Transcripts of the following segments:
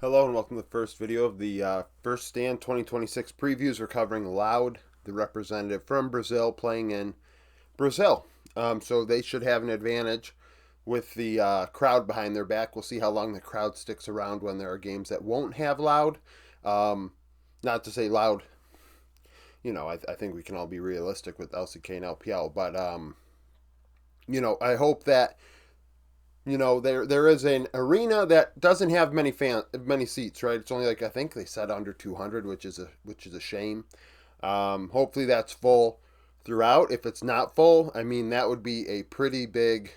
Hello and welcome to the first video of the First Stand 2026 previews. We're covering Loud, the representative from Brazil, playing in Brazil. So they should have an advantage with the crowd behind their back. We'll see how long the crowd sticks around when there are games that won't have Loud. Not to say Loud, I think we can all be realistic with LCK and LPL, but I hope that there is an arena that doesn't have many seats, right? It's only like I think they said under 200, which is a shame. Hopefully that's full throughout. If it's not full, I mean that would be a pretty big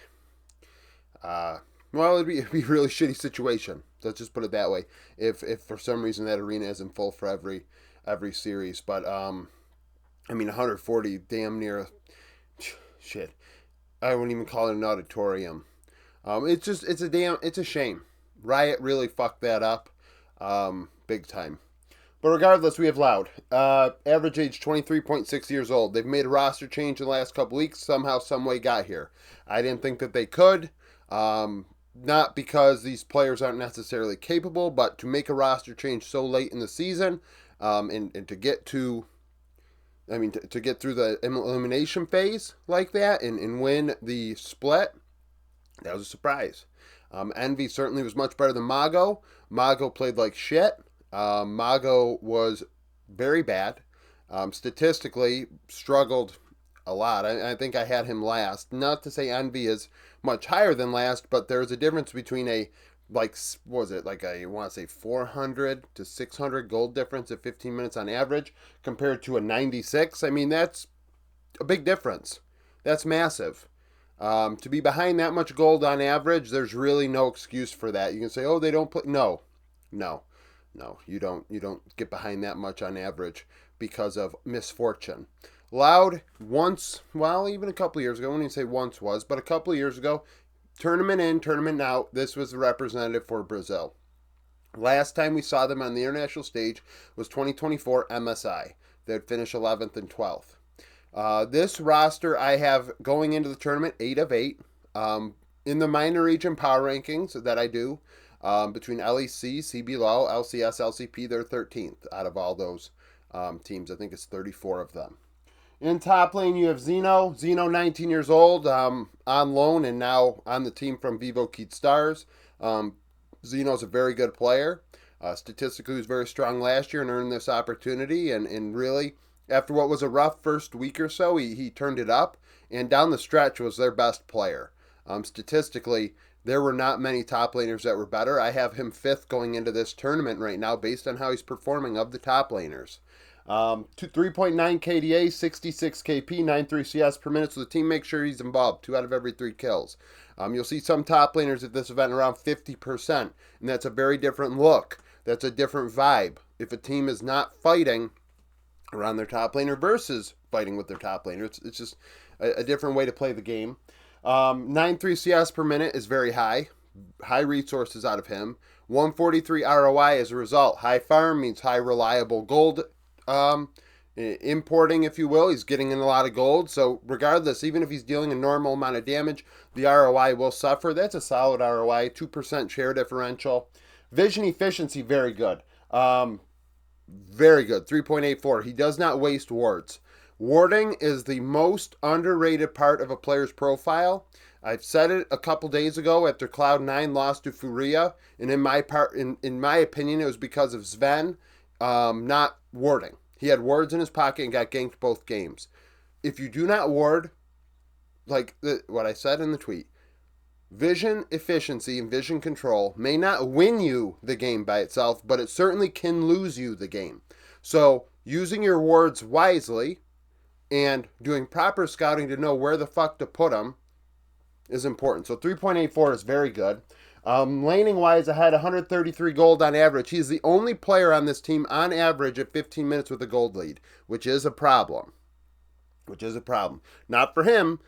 it'd be a really shitty situation. Let's just put it that way. If for some reason that arena isn't full for every series, but I mean 140 damn near shit. I wouldn't even call it an auditorium. It's a shame. Riot really fucked that up, big time. But regardless, we have Loud. Average age 23.6 years old. They've made a roster change in the last couple weeks. Somehow, some way got here. I didn't think that they could. Not because these players aren't necessarily capable, but to make a roster change so late in the season, and to get to to get through the elimination phase like that and win the split, that was a surprise. Envy certainly was much better than Mago. Mago played like shit. Mago was very bad. Statistically, struggled a lot. I think I had him last. Not to say Envy is much higher than last, but there's a difference between a like what was it like I want to say 400 to 600 gold difference at 15 minutes on average compared to a 96. I mean that's a big difference. That's massive. To be behind that much gold on average, there's really no excuse for that. You can say, "Oh, they don't put." No, no, no. You don't. You don't get behind that much on average because of misfortune. Loud once, well, even a couple of years ago. I wouldn't even say once was, but a couple of years ago, tournament in, tournament out. This was the representative for Brazil. Last time we saw them on the international stage was 2024 MSI. They'd finish 11th and 12th. This roster I have going into the tournament 8 of 8. In the minor region power rankings that I do, between LEC, CBLOL, LCS, LCP, they're 13th out of all those teams. I think it's 34 of them. In top lane, you have Zeno. Zeno, 19 years old, on loan and now on the team from Vivo Keat Stars. Zeno's a very good player. Statistically, he was very strong last year and earned this opportunity. And really, after what was a rough first week or so, he turned it up. And down the stretch was their best player. Statistically, there were not many top laners that were better. I have him 5th going into this tournament right now based on how he's performing of the top laners. 3.9 KDA, 66 KP, 9.3 CS per minute, so the team makes sure he's involved. 2 out of every 3 kills. You'll see some top laners at this event around 50%, and that's a very different look. That's a different vibe. If a team is not fighting around their top laner versus fighting with their top laner, it's just a different way to play the game. 9.3 CS per minute is very high. High resources out of him. 143 ROI as a result. High farm means high reliable gold importing, if you will. He's getting in a lot of gold, so regardless, even if he's dealing a normal amount of damage, the ROI will suffer. That's a solid ROI. 2% share differential. Vision efficiency, very good. Very good. 3.84. He does not waste wards. Warding is the most underrated part of a player's profile. I've said it a couple days ago after Cloud9 lost to Furia, and in my opinion, it was because of Sven not warding. He had wards in his pocket and got ganked both games. If you do not ward, like what I said in the tweet, vision efficiency and vision control may not win you the game by itself, but it certainly can lose you the game. So using your wards wisely and doing proper scouting to know where the fuck to put them is important. So 3.84 is very good. Laning wise, I had 133 gold on average. He's the only player on this team on average at 15 minutes with a gold lead, which is a problem. Not for him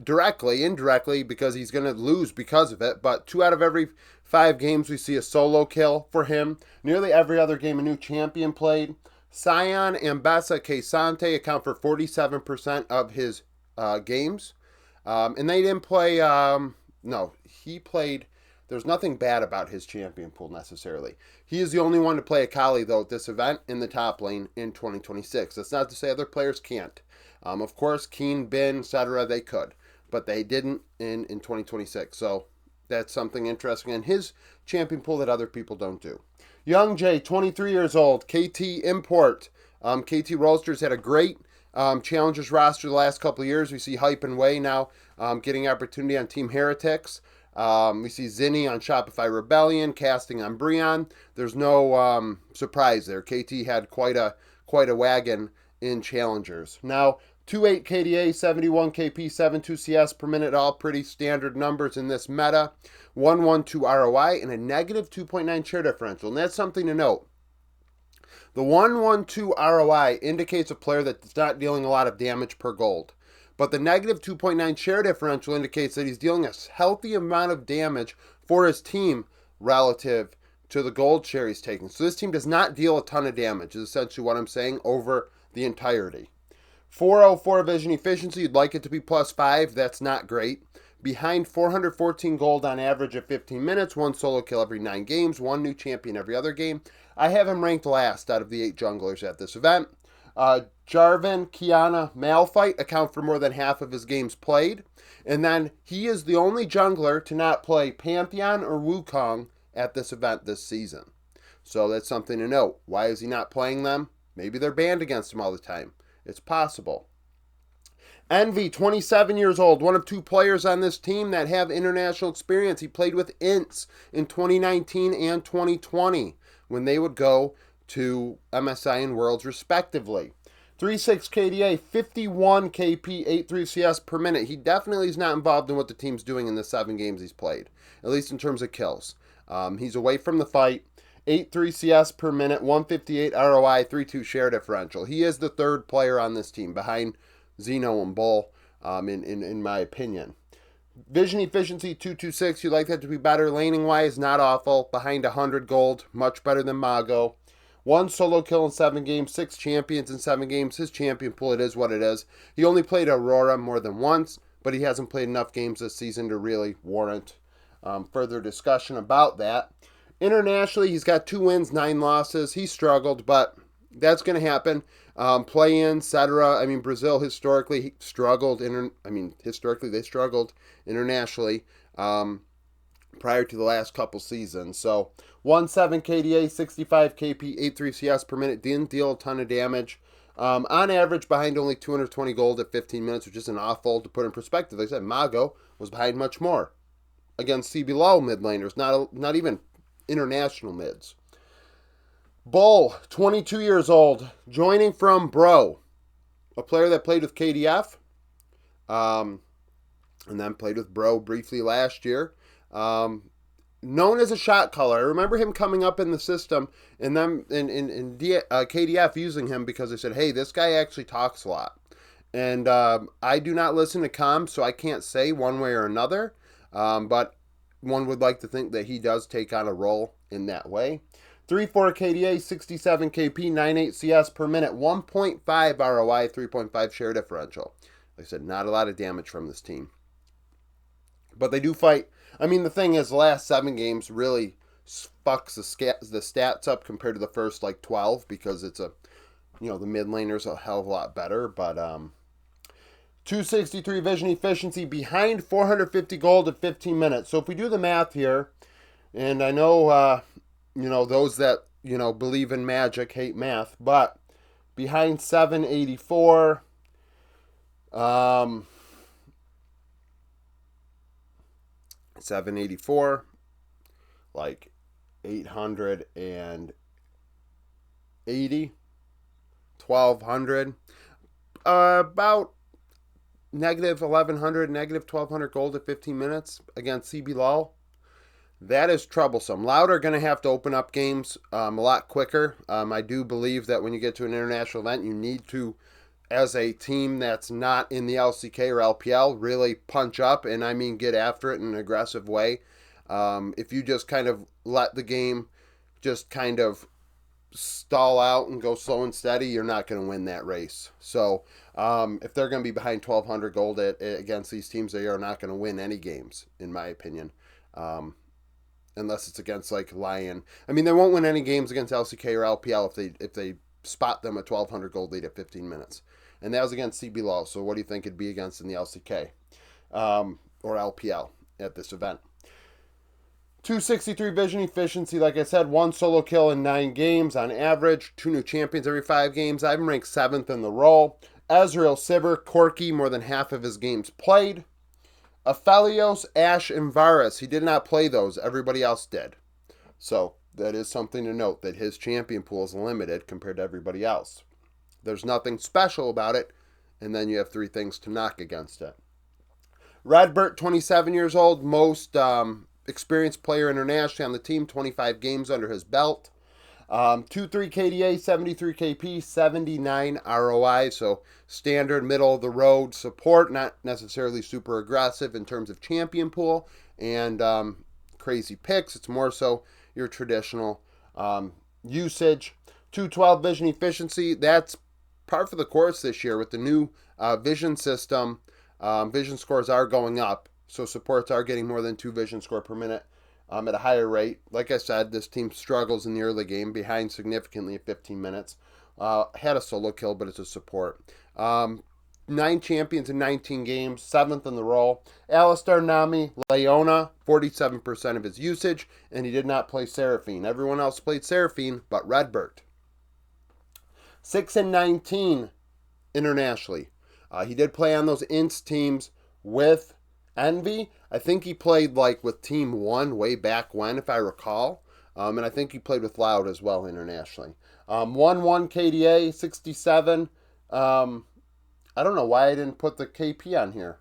directly, indirectly, because he's going to lose because of it, but 2 out of every 5 games we see a solo kill for him. Nearly every other game a new champion played. Sion, Ambessa, Kesante account for 47% of his games. And they didn't play, no, he played There's nothing bad about his champion pool necessarily. He is the only one to play a Kali, though, at this event in the top lane in 2026. That's not to say other players can't. Of course, Keen, Bin, etc., they could, but they didn't in 2026. So that's something interesting in his champion pool that other people don't do. Young Jay, 23 years old, KT import. KT Roasters had a great Challengers roster the last couple of years. We see Hype and Way now getting opportunity on Team Heretics. We see Zinni on Shopify Rebellion, casting on Breon. There's no surprise there. KT had quite a wagon in Challengers. Now, 2.8 KDA, 71 KP, 7.2 CS per minute, all pretty standard numbers in this meta. 1.12 ROI and a negative 2.9 share differential. And that's something to note. The 1.12 ROI indicates a player that's not dealing a lot of damage per gold. But the negative 2.9 share differential indicates that he's dealing a healthy amount of damage for his team relative to the gold share he's taking. So this team does not deal a ton of damage, is essentially what I'm saying, over the entirety. 404 vision efficiency, you'd like it to be plus 5. That's not great. Behind 414 gold on average at 15 minutes, 1 solo kill every 9 games, 1 new champion every other game. I have him ranked last out of the 8 junglers at this event. Jarvan, Kiana, Malphite account for more than half of his games played. And then he is the only jungler to not play Pantheon or Wukong at this event this season. So that's something to note. Why is he not playing them? Maybe they're banned against him all the time. It's possible. Envy, 27 years old, one of 2 players on this team that have international experience. He played with Ints in 2019 and 2020 when they would go to MSI and Worlds respectively. 3.6 KDA, 51 KP, 8.3 CS per minute. He definitely is not involved in what the team's doing in the 7 games he's played, at least in terms of kills. He's away from the fight. 8.3 CS per minute, 158 ROI, 3.2 share differential. He is the 3rd player on this team behind Xeno and Bull, in my opinion. Vision efficiency, 226. You'd like that to be better. Laning-wise, not awful. Behind 100 gold, much better than Mago. 1 solo kill in 7 games, 6 champions in 7 games. His champion pool, it is what it is. He only played Aurora more than once, but he hasn't played enough games this season to really warrant further discussion about that. Internationally, he's got 2 wins, 9 losses. He struggled, but that's going to happen. Play-in, etc. I mean, Brazil historically struggled. Historically they struggled internationally prior to the last couple seasons. So 1.7 KDA, 65 KP, 8.3 CS per minute. Didn't deal a ton of damage. On average, behind only 220 gold at 15 minutes, which isn't awful. To put in perspective, like I said, Mago was behind much more against CBLOL mid laners, not even international mids. Bull, 22 years old, joining from Bro, a player that played with KDF, and then played with Bro briefly last year. Known as a shot caller. I remember him coming up in the system, and then in KDF using him because they said, hey, this guy actually talks a lot. And I do not listen to comms, so I can't say one way or another, but one would like to think that he does take on a role in that way. 3.4 KDA, 67 KP, 9.8 CS per minute, 1.5 ROI, 3.5 share differential. Like I said, not a lot of damage from this team. But they do fight. I mean, the thing is, the last 7 games really fucks the stats up compared to the first, 12, because it's the mid laner's a hell of a lot better. But 263 vision efficiency, behind 450 gold at 15 minutes. So if we do the math here, and I know, those that, believe in magic hate math, but behind 784, 784, 880, 1200, about negative 1100, negative 1200 gold at 15 minutes against CBLOL. That is troublesome. Loud are going to have to open up games a lot quicker. I do believe that when you get to an international event, you need to, as a team that's not in the LCK or LPL, really punch up, and I mean get after it in an aggressive way. If you just kind of let the game just kind of stall out and go slow and steady, you're not going to win that race. So if they're going to be behind 1,200 gold against these teams, they are not going to win any games, in my opinion. unless it's against like Lion. I mean, they won't win any games against LCK or LPL if they spot them a 1,200 gold lead at 15 minutes. And that was against CBLOL. So what do you think it'd be against in the LCK or LPL at this event? 263 vision efficiency, like I said, 1 solo kill in 9 games on average, 2 new champions every 5 games. I'm ranked 7th in the role. Ezreal, Sivir, Corki, more than half of his games played. Aphelios, Ashe, and Varus, he did not play those. Everybody else did. So that is something to note, that his champion pool is limited compared to everybody else. There's nothing special about it, and then you have 3 things to knock against it. Redbert, 27 years old, most experienced player internationally on the team, 25 games under his belt. 2-3 KDA, 73 KP, 79 ROI, so standard middle of the road support, not necessarily super aggressive in terms of champion pool and crazy picks. It's more so your traditional usage. 212 vision efficiency, that's par for the course this year with the new vision system. Vision scores are going up, so supports are getting more than 2 vision score per minute at a higher rate. Like I said, this team struggles in the early game, behind significantly at 15 minutes. Had a solo kill, but it's a support. 9 champions in 19 games, 7th in the role. Alistar, Nami, Leona, 47% of his usage, and he did not play Seraphine. Everyone else played Seraphine, but Redbert. 6 and 19 internationally. He did play on those INTS teams with Envy. I think he played like with Team 1 way back when, if I recall. And I think he played with Loud as well internationally. 1-1 KDA, 67. I don't know why I didn't put the KP on here.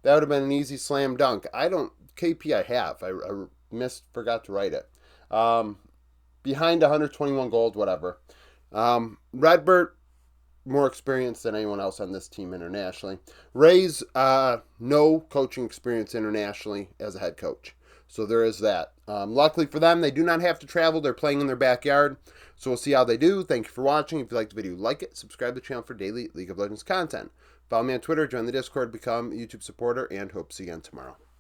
That would have been an easy slam dunk. KP I have. I forgot to write it. Behind 121 gold, whatever. Redbert, more experience than anyone else on this team internationally. Ray's no coaching experience internationally as a head coach. So there is that. Luckily for them, they do not have to travel. They're playing in their backyard. So we'll see how they do. Thank you for watching. If you liked the video, like it. Subscribe to the channel for daily League of Legends content. Follow me on Twitter, join the Discord, become a YouTube supporter, and hope to see you again tomorrow.